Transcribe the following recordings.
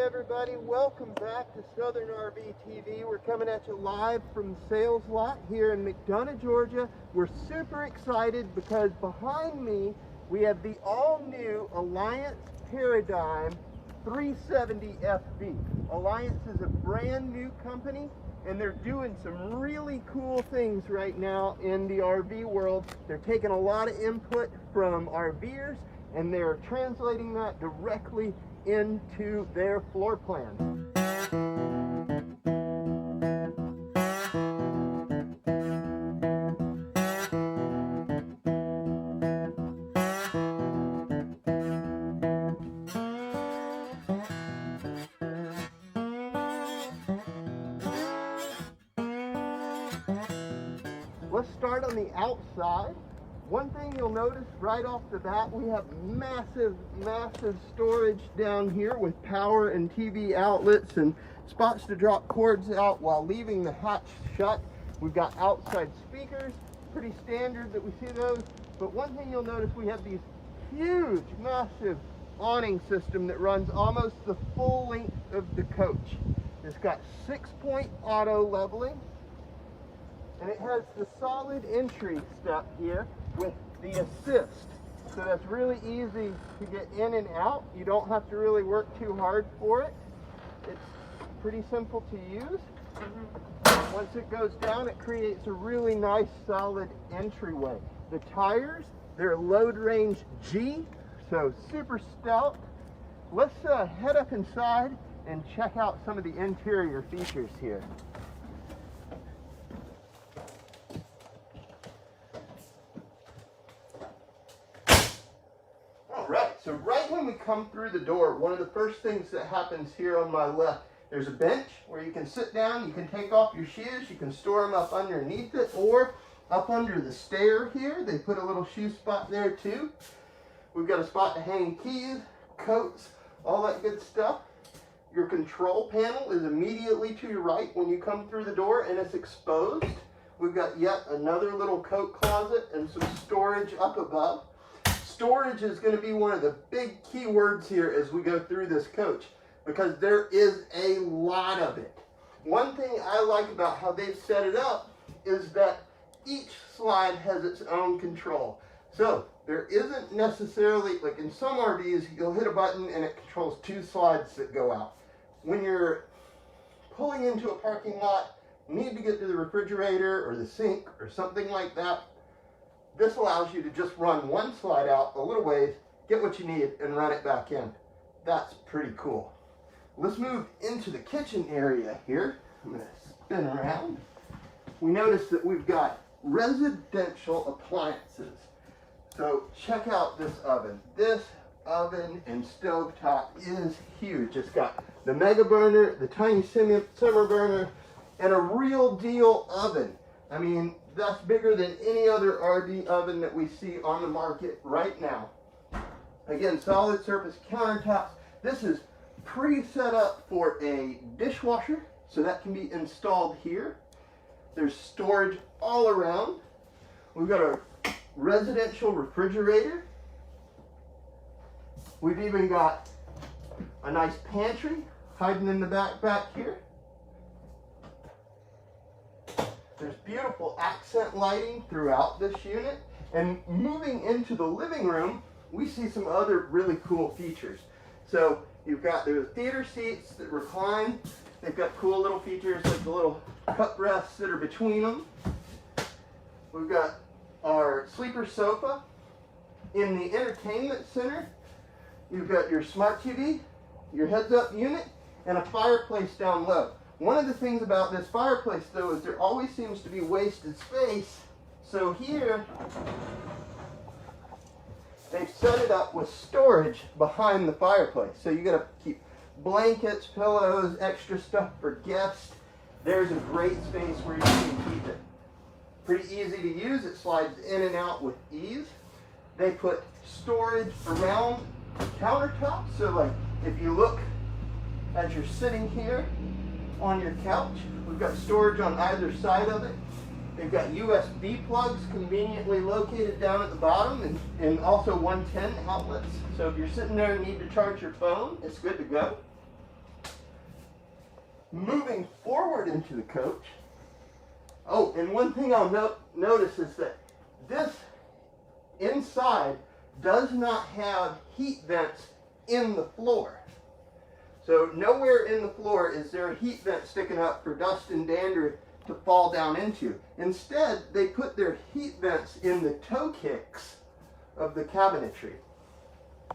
everybody, welcome back to Southern RV TV. We're coming at you live from the sales lot here in McDonough, Georgia. We're super excited because behind me we have the all-new Alliance Paradigm 370 FB. Alliance is a brand new company and they're doing some really cool things right now in the RV world. They're taking a lot of input from RVers and they're translating that directly into their floor plan. Let's start on the outside. One thing you'll notice right off the bat, we have massive storage down here with power and TV outlets and spots to drop cords out while leaving the hatch shut. We've got outside speakers, pretty standard that we see those. But one thing you'll notice, we have these huge, massive awning system that runs almost the full length of the coach. It's got 6-point auto leveling. And it has the solid entry step here with the assist. So that's really easy to get in and out. You don't have to really work too hard for it. It's pretty simple to use. Once it goes down, it creates a really nice solid entryway. The tires, they're load range G, so super stout. Let's head up inside and check out some of the interior features here. So right when we come through the door, one of the first things that happens here on my left, there's a bench where you can sit down, you can take off your shoes, you can store them up underneath it or up under the stair here. They put a little shoe spot there too. We've got a spot to hang keys, coats, all that good stuff. Your control panel is immediately to your right when you come through the door and it's exposed. We've got yet another little coat closet and some storage up above. Storage is going to be one of the big key words here as we go through this coach because there is a lot of it. One thing I like about how they've set it up is that each slide has its own control. So there isn't necessarily, like in some RVs, you'll hit a button and it controls 2 slides that go out. When you're pulling into a parking lot, you need to get to the refrigerator or the sink or something like that. This allows you to just run 1 slide out a little ways, get what you need, and run it back in. That's pretty cool. Let's move into the kitchen area here. I'm going to spin around. We notice that we've got residential appliances. So check out this oven. This oven and stovetop is huge. It's got the mega burner, the tiny simmer burner, and a real deal oven. I mean, that's bigger than any other RV oven that we see on the market right now. Again, solid surface countertops. This is pre-set up for a dishwasher, so that can be installed here. There's storage all around. We've got a residential refrigerator. We've even got a nice pantry hiding in the back here. There's beautiful accent lighting throughout this unit. And moving into the living room, we see some other really cool features. So you've got the theater seats that recline. They've got cool little features like the little cup rests that are between them. We've got our sleeper sofa. In the entertainment center, you've got your smart TV, your heads-up unit, and a fireplace down low. One of the things about this fireplace, though, is there always seems to be wasted space. So here, they've set it up with storage behind the fireplace. So you got to keep blankets, pillows, extra stuff for guests. There's a great space where you can keep it. Pretty easy to use. It slides in and out with ease. They put storage around the countertop. So like if you look as you're sitting here on your couch, we've got storage on either side of it. They've got USB plugs conveniently located down at the bottom and also 110 outlets. So if you're sitting there and need to charge your phone, it's good to go. Moving forward into the coach. Oh, and one thing I'll notice is that this inside does not have heat vents in the floor. So nowhere in the floor is there a heat vent sticking up for dust and dander to fall down into. Instead, they put their heat vents in the toe kicks of the cabinetry.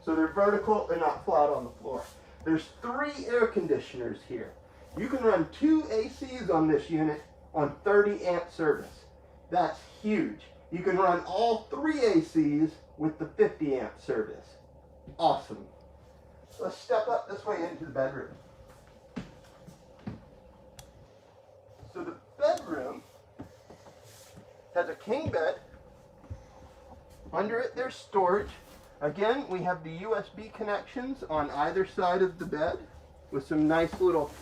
So they're vertical, they're not flat on the floor. There's 3 air conditioners here. You can run 2 ACs on this unit on 30 amp service. That's huge. You can run all 3 ACs with the 50 amp service. Awesome. Let's step up this way into the bedroom. So the bedroom has a king bed. Under it there's storage. Again, we have the USB connections on either side of the bed with some nice little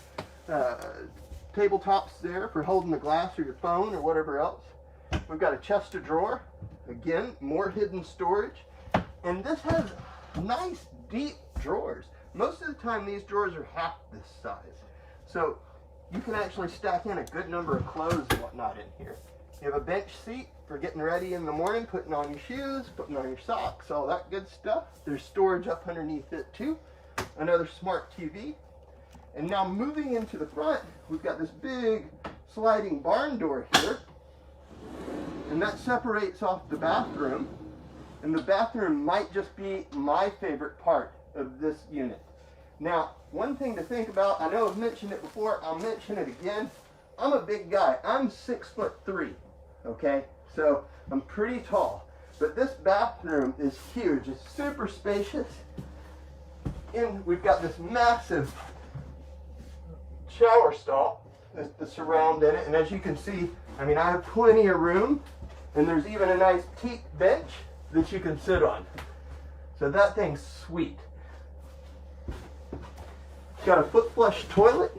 tabletops there for holding the glass or your phone or whatever else. We've got a chest of drawer. Again, more hidden storage. And this has nice deep drawers. Most of the time these drawers are half this size. So you can actually stack in a good number of clothes and whatnot in here. You have a bench seat for getting ready in the morning, putting on your shoes, putting on your socks, all that good stuff. There's storage up underneath it too. Another smart TV. And now moving into the front, we've got this big sliding barn door here. And that separates off the bathroom. And the bathroom might just be my favorite part of this unit. Now, one thing to think about, I know I've mentioned it before, I'll mention it again. I'm a big guy. I'm 6'3", okay? So I'm pretty tall. But this bathroom is huge. It's super spacious. And we've got this massive shower stall, the surround in it. And as you can see, I mean, I have plenty of room. And there's even a nice teak bench that you can sit on. So that thing's sweet. Got a foot flush toilet.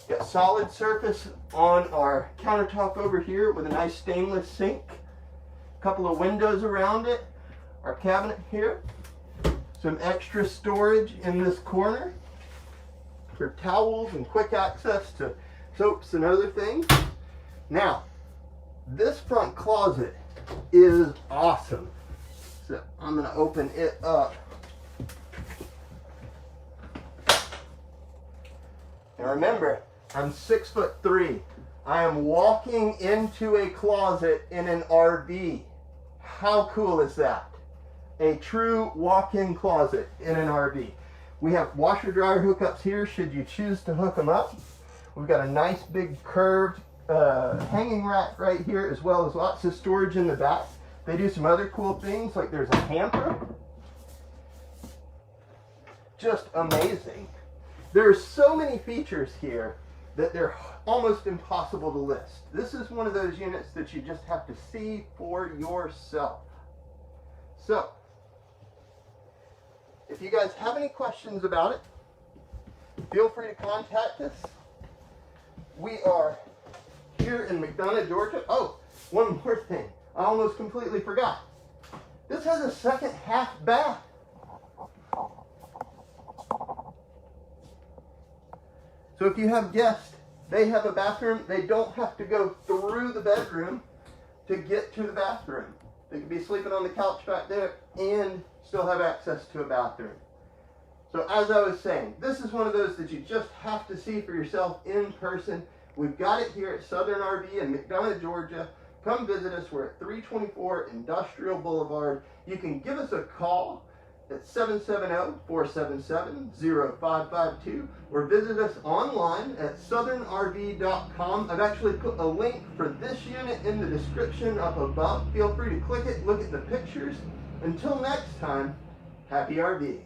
Got solid surface on our countertop over here with a nice stainless sink. A couple of windows around it. Our cabinet here. Some extra storage in this corner for towels and quick access to soaps and other things. Now, this front closet is awesome. So I'm going to open it up. And remember, I'm 6'3". I am walking into a closet in an RV. How cool is that? A true walk-in closet in an RV. We have washer dryer hookups here should you choose to hook them up. We've got a nice big curved hanging rack right here, as well as lots of storage in the back. They do some other cool things, like there's a hamper. Just amazing. There are so many features here that they're almost impossible to list. This is one of those units that you just have to see for yourself. So, if you guys have any questions about it, feel free to contact us. We are here in McDonough, Georgia. Oh, one more thing. I almost completely forgot. This has a second half bath. So if you have guests, they have a bathroom. They don't have to go through the bedroom to get to the bathroom. They could be sleeping on the couch back there and still have access to a bathroom. So as I was saying, this is one of those that you just have to see for yourself in person. We've got it here at Southern RV in McDonough, Georgia. Come visit us. We're at 324 Industrial Boulevard. You can give us a call at 770-477-0552 or visit us online at southernnrv.com. I've actually put a link for this unit in the description up above. Feel free to click it, look at the pictures. Until next time, happy RVing.